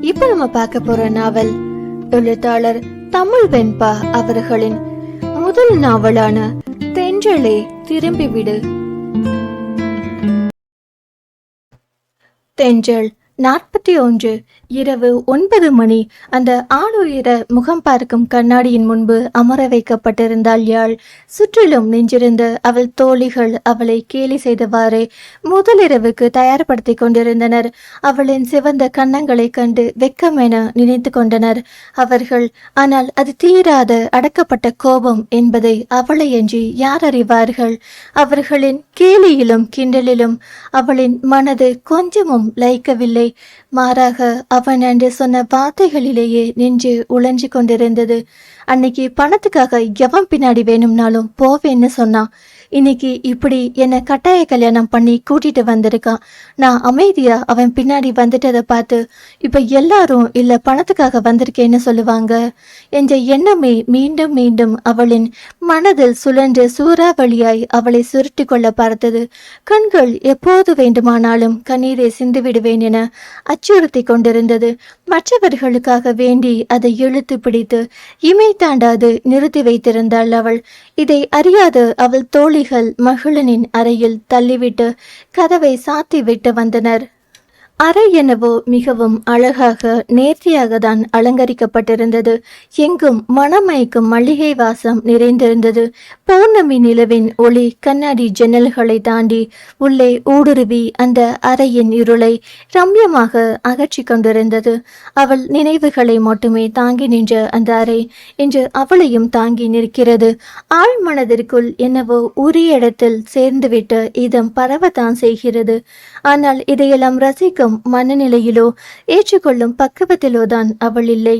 இப்ப நம்ம பார்க்க போற நாவல் எழுத்தாளர் தமிழ் வெண்பா அவர்களின் முதல் நாவலான தென்றலே திரும்பிவிடு. தென்றல் 41 இரவு 9 மணி. அந்த ஆளுயர முகம் பார்க்கும் கண்ணாடியின் முன்பு அமர வைக்கப்பட்டிருந்தாள் யாழ். சுற்றிலும் நின்றிருந்த அவள் தோழிகள் அவளை கேலி செய்தவாறே முதலிரவுக்கு தயார்படுத்தி கொண்டிருந்தனர். அவளின் சிவந்த கன்னங்களை கண்டு வெக்கமென நினைத்து கொண்டனர் அவர்கள். ஆனால் அது தீராத அடக்கப்பட்ட கோபம் என்பதை அவளையன்றி யார் அறிவார்கள்? அவர்களின் கேலியிலும் கிண்டலிலும் அவளின் மனது கொஞ்சமும் லயிக்கவில்லை. மாறாக அவன் அன்று சொன்ன வார்த்தைகளிலேயே நெஞ்சு உழைஞ்சு கொண்டிருந்தது. அன்னைக்கு பணத்துக்காக எவன் பின்னாடி வேணும்னாலும் போவேன்னு சொன்னான். இன்னைக்கு இப்படி என்னை கட்டாய கல்யாணம் பண்ணி கூட்டிட்டு வந்திருக்கான். நான் அமைதியா அவன் பின்னாடி வந்துட்டதை பார்த்து இப்ப எல்லாரும் இல்ல பணத்துக்காக வந்திருக்கேன்னு சொல்லுவாங்க என்ற எண்ணமே மீண்டும் மீண்டும் அவளின் மனதில் சுழன்று சூறாவளியாய் அவளை சுருட்டி கொள்ள பார்த்தது. கண்கள் எப்போது வேண்டுமானாலும் கண்ணீரை சிந்து விடுவேன் என அச்சுறுத்தி கொண்டிருந்தது. மற்றவர்களுக்காக வேண்டி அதை இழுத்து பிடித்து இமை தாண்டாது நிறுத்தி வைத்திருந்தாள் அவள். இதை அறியாத அவள் தோழிகள் மகிழனின் அறையில் தள்ளிவிட்டு கதவை சாத்தி விட்டு வந்தனர். அறை என்னவோ மிகவும் அழகாக நேர்த்தியாக தான் அலங்கரிக்கப்பட்டிருந்தது. எங்கும் மணமயக்கும் மல்லிகை வாசம் நிறைந்திருந்தது. பௌர்ணமி நிலவின் ஒளி கண்ணாடி ஜன்னல்களை தாண்டி உள்ளே ஊடுருவி அந்த அறையின் இருளை ரம்யமாக அகற்றி கொண்டிருந்தது. அவள் நினைவுகளை மட்டுமே தாங்கி நின்ற அந்த அறை இன்று அவளையும் தாங்கி நிற்கிறது. ஆழ் மனதிற்குள் என்னவோ உரிய இடத்தில் சேர்ந்துவிட்டு இதம் பரவத்தான் செய்கிறது. ஆனால் இதையெல்லாம் ரசிக்கும் மனநிலையிலோ ஏற்றுக்கொள்ளும் பக்குவத்திலோ தான் அவள் இல்லை.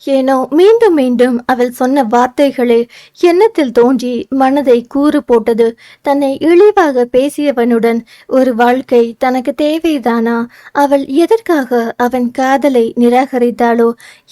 ஏனோ மீண்டும் மீண்டும் அவள் சொன்ன வார்த்தைகளே எண்ணத்தில் தோன்றி மனதை கூறு போட்டது. தன்னை இழிவாக பேசியவனுடன் ஒரு வாழ்க்கை தனக்கு தேவைதானா? அவள் எதற்காக அவன் காதலை நிராகரித்தாளோ,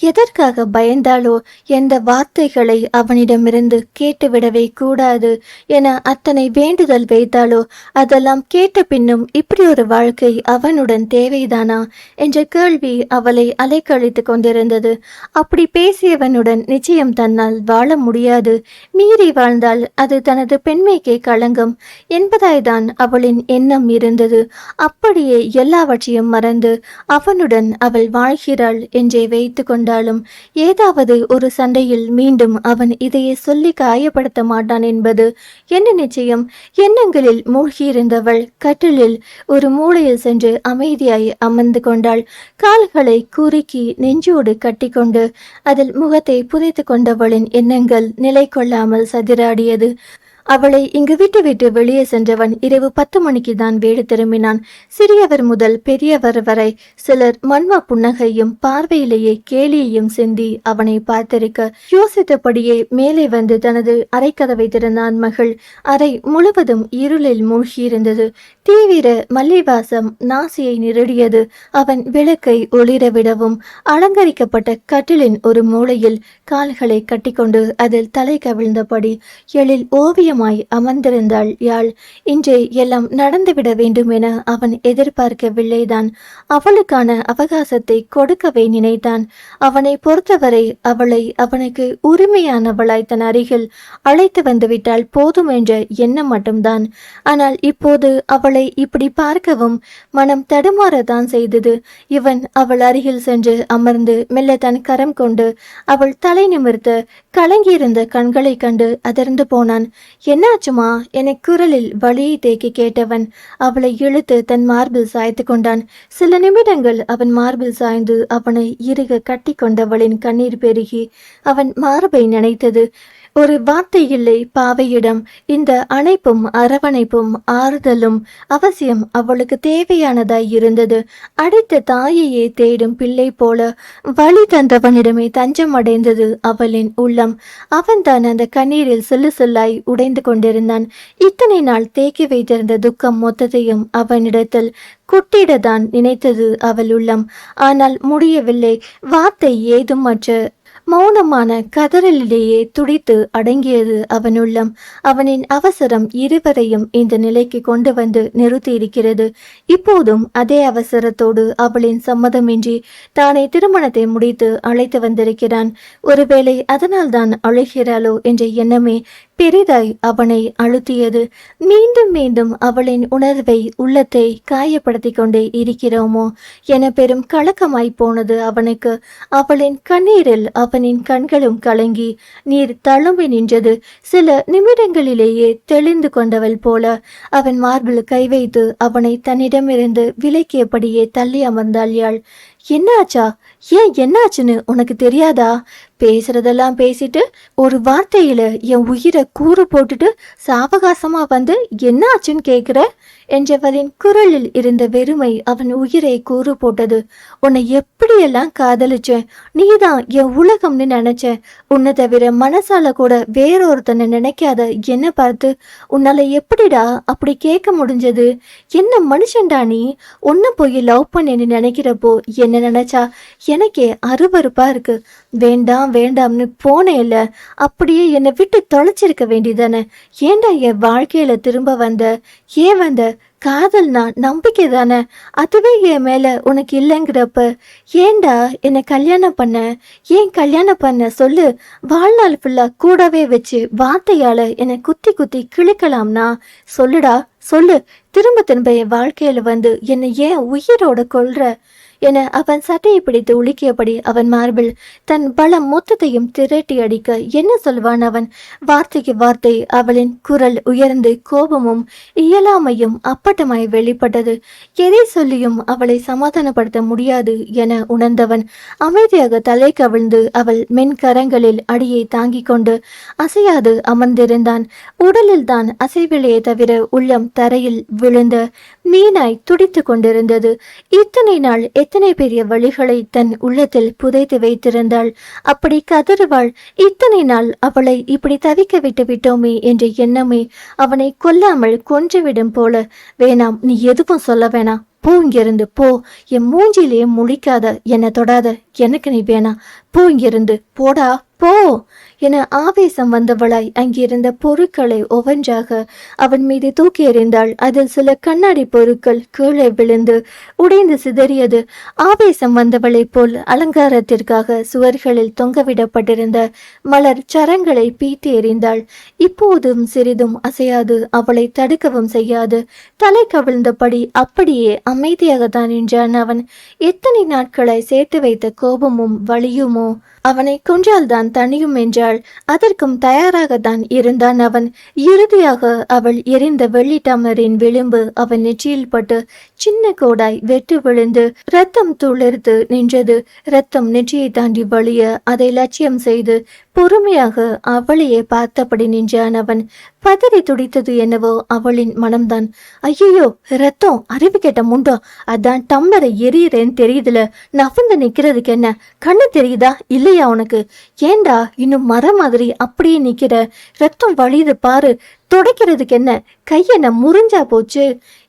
எதற்காக பயந்தாளோ, எந்த வார்த்தைகளை அவனிடமிருந்து கேட்டுவிடவே கூடாது என அத்தனை வேண்டுதல் வைத்தாளோ, அதெல்லாம் கேட்ட பின்னும் இப்படி ஒரு வாழ்க்கை அவனுடன் தேவைதானா என்ற கேள்வி அவளை அலைக்கழித்து கொண்டிருந்தது. அப்படி பேசியவனுடன் நிச்சயம் தன்னால் வாழ முடியாது. மீறி வாழ்ந்தால் அது தனது பெண்மைக்கே களங்கம் என்பதாய்தான் அவளின் எண்ணம் இருந்தது. அப்படியே எல்லாவற்றையும் மறந்து அவனுடன் அவள் வாழ்கிறாள் என்றே வைத்து கொண்டாலும் ஏதாவது ஒரு சண்டையில் மீண்டும் அவன் இதையே சொல்லி காயப்படுத்த மாட்டான் என்பது என்ன நிச்சயம்? எண்ணங்களில் மூழ்கியிருந்தவள் கட்டிலில் ஒரு மூலையில் சென்று அமைதியாய் அமர்ந்து கொண்டாள். கால்களை குறுக்கி நெஞ்சோடு கட்டிக்கொண்டு அதில் முகத்தை புதைத்து கொண்டவளின் எண்ணங்கள் நிலை கொள்ளாமல் சதிராடியது. அவளை இங்கு விட்டுவிட்டு வெளியே சென்றவன் இரவு 10 மணிக்கு தான் வீடு திரும்பினான். சிறியவர் முதல் பெரியவர் வரை சிலர் மன்ம புன்னகையும் பார்வையிலேயே கேலியையும் சிந்தி அவனை பார்த்திருக்க யோசித்தபடியே மேலே வந்து தனது அறைக்கதவை திறந்தான் மகள். அறை முழுவதும் இருளில் மூழ்கியிருந்தது. தீவிர மல்லிவாசம் நாசியை நிரடியது. அவன் விளக்கை ஒளிரவிடவும் அலங்கரிக்கப்பட்ட கட்டிலின் ஒரு மூலையில் கால்களை கட்டிக்கொண்டு அதில் தலை கவிழ்ந்தபடி எழில் ஓவியம் அமர்ந்திருந்தாள் யாழ். இன்றே எல்லாம் நடந்துவிட வேண்டும் என அவன் எதிர்பார்க்கவில்லைதான். அவளுக்கான அவகாசத்தை கொடுக்கவே நினைத்தான். அவனை பொறுத்தவரை அவளை அவனுக்கு உரிமையானவளாய் தன் அருகில் அழைத்து வந்துவிட்டால் போதும் என்ற எண்ணம் மட்டும்தான். ஆனால் இப்போது அவளை இப்படி பார்க்கவும் மனம் தடுமாறத்தான் செய்தது. இவன் அவள் அருகில் சென்று அமர்ந்து மெல்ல தன் கரம் கொண்டு அவள் தலை நிமிர்த்த கலங்கியிருந்த கண்களை கண்டு அதிர்ந்து போனான். என்னாச்சுமா என குரலில் வலியை தேக்கி கேட்டவன் அவளை இழுத்து தன் மார்பில் சாய்த்து கொண்டான். சில நிமிடங்கள் அவன் மார்பில் சாய்ந்து அவனை இறுக கட்டி கொண்டவளின் கண்ணீர் பெருகி அவன் மார்பை நினைத்தது. ஒரு வார்த்தை இல்லை பாவையிடம். இந்த அணைப்பும் அரவணைப்பும் ஆறுதலும் அவசியம் அவளுக்கு தேவையானதாய் இருந்தது. அடைத்த தாயையே தேடும் பிள்ளை போல வழி தந்தவனிடமே தஞ்சம் அடைந்தது அவளின் உள்ளம். அவன்தான் அந்த கண்ணீரில் சில்லு சில்லாய் உடைந்து கொண்டிருந்தான். இத்தனை நாள் தேக்கி வைத்திருந்த துக்கம் மொத்தத்தையும் அவனிடத்தில் கொட்டிடத்தான் நினைத்தது அவள் உள்ளம். ஆனால் முடியவில்லை. வார்த்தை ஏதும் மற்ற மௌனமான கதறலிலேயே துடித்து அடங்கியது அவன் உள்ளம். அவனின் அவசரம் இருவரையும் இந்த நிலைக்கு கொண்டு வந்து நிறுத்தியிருக்கிறது. இப்போதும் அதே அவசரத்தோடு அவளின் சம்மதமின்றி தானே திருமணத்தை முடித்து அழைத்து வந்திருக்கிறான். ஒருவேளை அதனால்தான் அழுகிறாளோ என்ற எண்ணமே பெரிதாய் அவனை அழுத்தியது. மீண்டும் மீண்டும் அவளின் உணர்வை உள்ளத்தை காயப்படுத்தி கொண்டே இருக்கிறோமோ என பெரும் கலக்கமாய் போனது அவனுக்கு. அவளின் கண்ணீரில் அவனின் கண்களும் கலங்கி நீர் தழும்பி நின்றது. சில நிமிடங்களிலேயே தெளிந்து கொண்டவள் போல அவன் மார்பில் கை வைத்து அவனை தன்னிடமிருந்து விலக்கியபடியே தள்ளி அமர்ந்தாள். யாழ், என்னாச்சா? ஏன் என்னாச்சுன்னு உனக்கு தெரியாதா? பேசுறதெல்லாம் பேசிட்டு ஒரு வார்த்தையில என் உயிரை கூறு போட்டுட்டு சாவகாசமா வந்து என்ன ஆச்சுன்னு கேக்குற என்றவரின் குரலில் இருந்த வெறுமை அவன் உயிரை கூறு போட்டது. உன்னை எப்படியெல்லாம் காதலிச்சேன், நீதான் என் உலகம்னு நினைச்சேன். உன்னை தவிர மனசால கூட வேறொருத்தனை நினைக்காத என்ன பார்த்து உன்னால எப்படிடா அப்படி கேட்க முடிஞ்சது? என்ன மனுஷன்டா நீ? உன்னை போய் லவ் பண்ணேன்னு நினைக்கிறப்போ என்ன நினைச்சா எனக்கே அருவருப்பா இருக்கு. வேண்டாம் வேண்டாம்னு போனே இல்ல, அப்படியே என்னை விட்டு தொலைச்சிருக்க வேண்டியதானே. ஏண்டா என் வாழ்க்கையில திரும்ப வந்த? ஏன் வந்த? காதல்னா நம்பிக்கை தானே, அதுவே என் மேல உனக்கு இல்லைங்கிறப்ப ஏண்டா என்னை கல்யாணம் பண்ண? ஏன் கல்யாணம் பண்ண சொல்லு. வாழ்நாள் ஃபுல்லா கூடவே வச்சு வார்த்தையால என்னை குத்தி குத்தி கிழிக்கலாம்னா சொல்லுடா சொல்லு. திரும்ப திரும்ப என் வாழ்க்கையில வந்து என்னை ஏன் உயிரோட கொல்ற என அவன் சட்டையை பிடித்து உலுக்கியபடி அவன் மார்பில் தன் பலம் மொத்தத்தையும் திரட்டி அடிக்க என்ன சொல்வான் அவன்? வார்த்தைக்கு வார்த்தை அவளின் குரல் உயர்ந்து கோபமும் இயலாமையும் அப்பட்டமாய் வெளிப்பட்டது. எதை சொல்லியும் அவளை சமாதானப்படுத்த முடியாது என உணர்ந்தவன் அமைதியாக தலை கவிழ்ந்து அவள் மென் கரங்களில் அடியை தாங்கிக் கொண்டு அசையாது அமர்ந்திருந்தான். உடலில் தான் அசைவிலையே தவிர உள்ளம் தரையில் விழுந்த மீனாய் துடித்து கொண்டிருந்தது. இத்தனை நாள் எத்தனை பெரிய வழிகளை தன் உள்ளத்தில் புதைத்து வைத்திருந்தாள். அப்படி கதறுவாள். இத்தனை நாள் அவளை இப்படி தவிக்க விட்டு விட்டோமே என்ற எண்ணமே அவனை கொல்லாமல் கொன்றுவிடும் போல. வேணாம், நீ எதுவும் சொல்ல வேணாம், போ இங்கிருந்து போ. என் மூஞ்சிலேயே முழிக்காத, என்னை தொடாத, எனக்கு நீ வேணாம், போ இங்கிருந்து, போடா போ என ஆவேசம் வந்தவளாய் அங்கிருந்த பொருட்களை ஒவ்வொன்றாக அவன் மீது தூக்கி எறிந்தாள். அதில் சில கண்ணாடி பொருட்கள் கீழே விழுந்து உடைந்து சிதறியது. ஆவேசம் வந்தவளைப் போல் அலங்காரத்திற்காக சுவர்களில் தொங்கவிடப்பட்டிருந்த மலர் சரங்களை பீத்தி எறிந்தாள். இப்போதும் சிறிதும் அசையாது, அவளை தடுக்கவும் செய்யாது, தலை கவிழ்ந்தபடி அப்படியே அமைதியாகத்தான் நின்றான் அவன். எத்தனை நாட்களை சேர்த்து வைத்த கோபமும் வலியுமோ அவனை கொன்றால்தான் தனியும் என்றாள். அதற்கும் தயாராகத்தான் இருந்தான் அவன். இறுதியாக அவள் எரிந்த வெள்ளி டம்ளரின் விளிம்பு அவன் நெற்றியில் பட்டு சின்ன கோடாய் வெட்டு விழுந்து ரத்தம் துளிர்த்து நின்றது. ரத்தம் நெற்றியை தாண்டி வழிய அதை லட்சியம் செய்து பொறுமையாக அவளையே பார்த்தபடி நின்றான் அவன். பதறி துடித்தது என்னவோ அவளின் மனம்தான். ஐயோ, ரத்தம்! அறிவு கேட்ட முண்டோ, அதான் டம்ளரை எரியறேன்னு தெரியுதுல, நவந்து நிக்கிறதுக்கு என்ன கண்ணு தெரியுதா இல்லையா உனக்கு? ஏண்டா இன்னும் மரம் மாதிரி அப்படியே நிக்கிற? ரத்தம் வழியுது பாரு, துடைக்கிறதுக்கு என்ன கையென்ன முறிஞ்சா போச்சு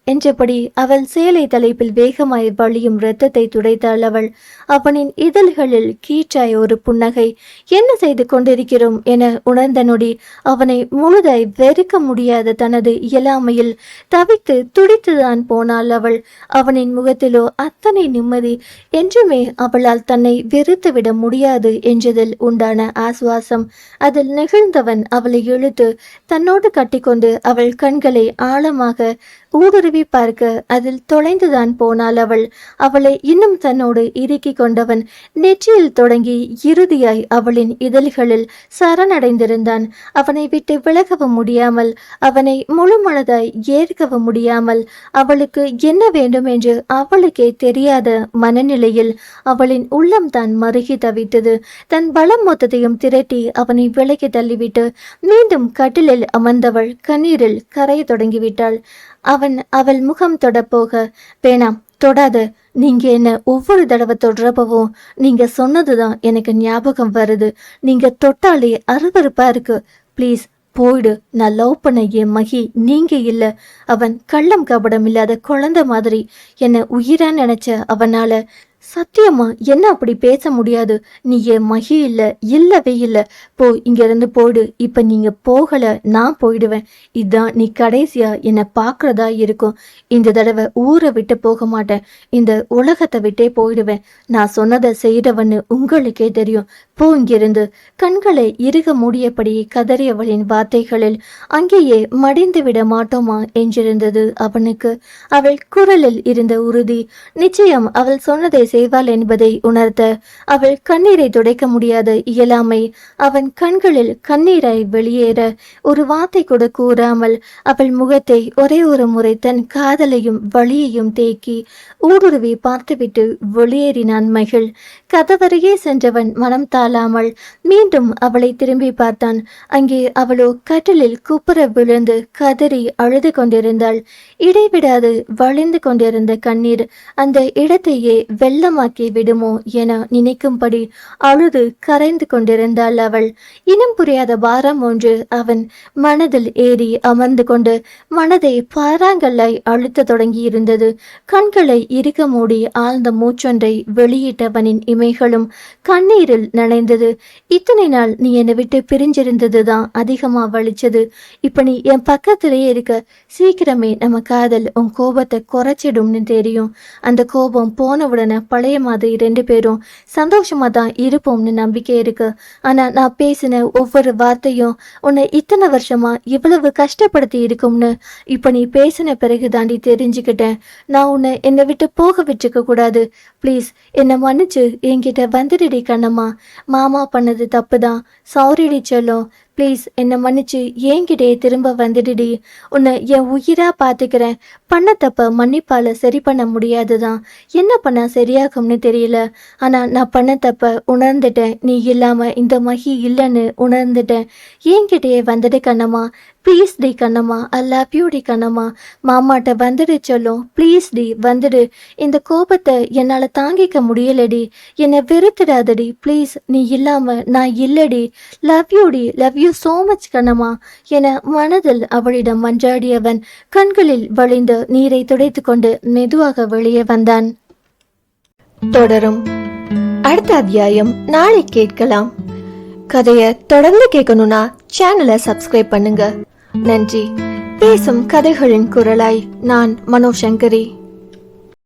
என்றபடி அவள் சேலை தலைப்பில் வேகமாய் வழியும் இரத்தத்தை துடைத்தாள் அவள். அவனின் இதழ்களில் கீற்றாய் ஒரு புன்னகை. என்ன செய்து கொண்டிருக்கிறோம் என உணர்ந்த நொடி அவனை முழுதாய் வெறுக்க முடியாத தனது இயலாமையில் தவித்து துடித்துதான் போனாள் அவள். அவனின் முகத்திலோ அத்தனை நிம்மதி. என்றுமே அவளால் தன்னை வெறுத்துவிட முடியாது என்றதில் உண்டான ஆசுவாசம். அதில் நெகிழ்ந்தவன் அவளை இழுத்து தன்னோடு கட்டிக்கொண்டு அவள் கண்களை ஆழமாக ஊடுருவி பார்க்க அதில் தொலைந்துதான் போனாள் அவள். அவளை இன்னும் தன்னோடு இறுக்கி கொண்டவன் நெற்றியில் தொடங்கி இறுதியாய் அவளின் இதழ்களில் சரணடைந்திருந்தான். அவனை விட்டு விலகவும் முடியாமல், அவனை முழு மனதாய் ஏற்கவும் முடியாமல், அவளுக்கு என்ன வேண்டும் என்று அவளுக்கே தெரியாத மனநிலையில் அவளின் உள்ளம் தான் மருகி தவித்தது. தன் பலம் மொத்தத்தையும் திரட்டி அவனை விலக்கி தள்ளிவிட்டு மீண்டும் கட்டிலில் அமர்ந்தவள் கண்ணீரில் கரைய தொடங்கிவிட்டாள். அவள் முகம் தொடப்போக, வேணாம் தொடாத, நீங்க என்ன ஒவ்வொரு தடவை தொடுறப்பவும் நீங்க சொன்னதுதான் எனக்கு ஞாபகம் வருது. நீங்க தொட்டாலே அருவருப்பா இருக்கு, ப்ளீஸ் போயிடு. நான் லவ் பண்ண என் மகி நீங்க இல்ல. அவன் கள்ளம் கபடம் இல்லாத குழந்தை மாதிரி என்ன உயிரா நினைச்ச அவனால சத்தியமா என்ன அப்படி பேச முடியாது. நீ என் மகி இல்ல, இல்லவே இல்ல. போ, இங்க இருந்து போயிடு. இப்ப நீங்க போகல, நான் போயிடுவேன். இதான் நீ கடைசியா என்னை பாக்குறதா இருக்கும். இந்த தடவை ஊரை விட்டு போக மாட்டேன். இந்த உலகத்தை விட்டே போயிடுவேன். நான் சொன்னதை செய்யறவன்னு உங்களுக்கே தெரியும். போ இங்கிருந்து. கண்களை இறுக மூடியபடி கதறியவளின் வார்த்தைகளில் அங்கேயே மடிந்து விட மாட்டோமா என்றிருந்தது அவனுக்கு. அவள் குரலில் இருந்த உறுதி நிச்சயம் அவள் சொன்னதை செய்வாள் என்பதை உணர்த்த அவள் கண்ணீரை துடைக்க முடியாத இயலாமை அவன் கண்களில் கண்ணீரை வெளியேற ஒரு வார்த்தை கூட கூறாமல் அவள் முகத்தை ஒரே ஒரு முறை தன் காதலையும் வலியையும் தேக்கி ஊடுருவி பார்த்துவிட்டு வெளியேறினான் மகிழ். கதவருகே சென்றவன் மனம் தாழாமல் மீண்டும் அவளை திரும்பி பார்த்தான். அங்கே அவளோ கட்டிலில் குப்புற விழுந்து கதறி அழுது கொண்டிருந்தாள். இடைவிடாது வழிந்து கொண்டிருந்த கண்ணீர் அந்த இடத்தையே வெள்ளமாக்கி விடுமோ என நினைக்கும்படி அழுது கரைந்து கொண்டிருந்தாள் அவள். இனம் புரியாத பாரம் ஒன்று அவன் மனதில் ஏறி அமர்ந்து கொண்டு மனதை பாறாங்கல்லாய் அழுத்த தொடங்கி இருந்தது. கண்களை இறுக மூடி ஆழ்ந்த மூச்சொன்றை வெளியிட்டவனின் இமைகளும் கண்ணீரில் நனைந்தது. இத்தனை நாள் நீ என்னை விட்டு பிரிஞ்சிருந்ததுதான் அதிகமா வலிச்சது. இப்ப நீ என் பக்கத்திலேயே இருக்க. சீக்கிரமே நம்ம காதல் உன் கோபத்தை குறைச்சிடும்னு தெரியும். அந்த கோபம் போன உடனே பழைய மாதிரி 2 பேரும் சந்தோஷமா தான் இருப்போம்னு நம்பிக்கை இருக்கு. ஆனா நான் பேசின ஒவ்வொரு வார்த்தையும் உன்னை இத்தனை வருஷமா இவ்வளவு கஷ்டப்படுத்தி இருக்கும்னு இப்ப நீ பேசின பிறகு தாண்டி தெரிஞ்சுக்கிட்டேன். நான் உன்னை என்னை விட்டு போக விட்டுக்க கூடாது. ப்ளீஸ் என்னை மன்னிச்சு என்கிட்ட வந்துடுடி கண்ணம்மா. மாமா பண்ணது தப்பு தான். சாரிடி செல்லம். ப்ளீஸ் என்னை மன்னிச்சு என்கிட்டே திரும்ப வந்துடுடி. உன்னை என் உயிரா பார்த்துக்கிறேன். பண்ண தப்ப மன்னிப்பால சரி பண்ண முடியாதுதான். என்ன பண்ண சரியாகும்னு தெரியல. ஆனா நான் பண்ண தப்ப உணர்ந்துட்டேன். நீ இல்லாம இந்த மகி இல்லைன்னு உணர்ந்துட்டேன். என்கிட்டயே வந்துடு கண்ணம்மா. ப்ளீஸ் டி கண்ணம்மா. ஐ லவ் யூ டி கண்ணம்மா. மாமாட்ட வந்துடு சொல்லும். ப்ளீஸ் டி வந்துடு. இந்த கோபத்தை என்னால் தாங்கிக்க முடியலடி. என்னை வெறுத்துடாதடி ப்ளீஸ். நீ இல்லாம நான் இல்லடி. லவ் யூ டி. Love you so much Kannamma என மனதில் அவளிடம் மன்றாடியவன் கண்களில் வழிந்த நீரை துடைத்து கொண்டு மெதுவாக வெளியே வந்தான். தொடரும். அடுத்த அத்தியாயம் நாளை கேட்கலாம். கதையை தொடர்ந்து கேட்கணும்னா சேனலை சப்ஸ்கிரைப் பண்ணுங்க. நன்றி. பேசும் கதைகளின் குரலாய் நான் மனோசங்கரி.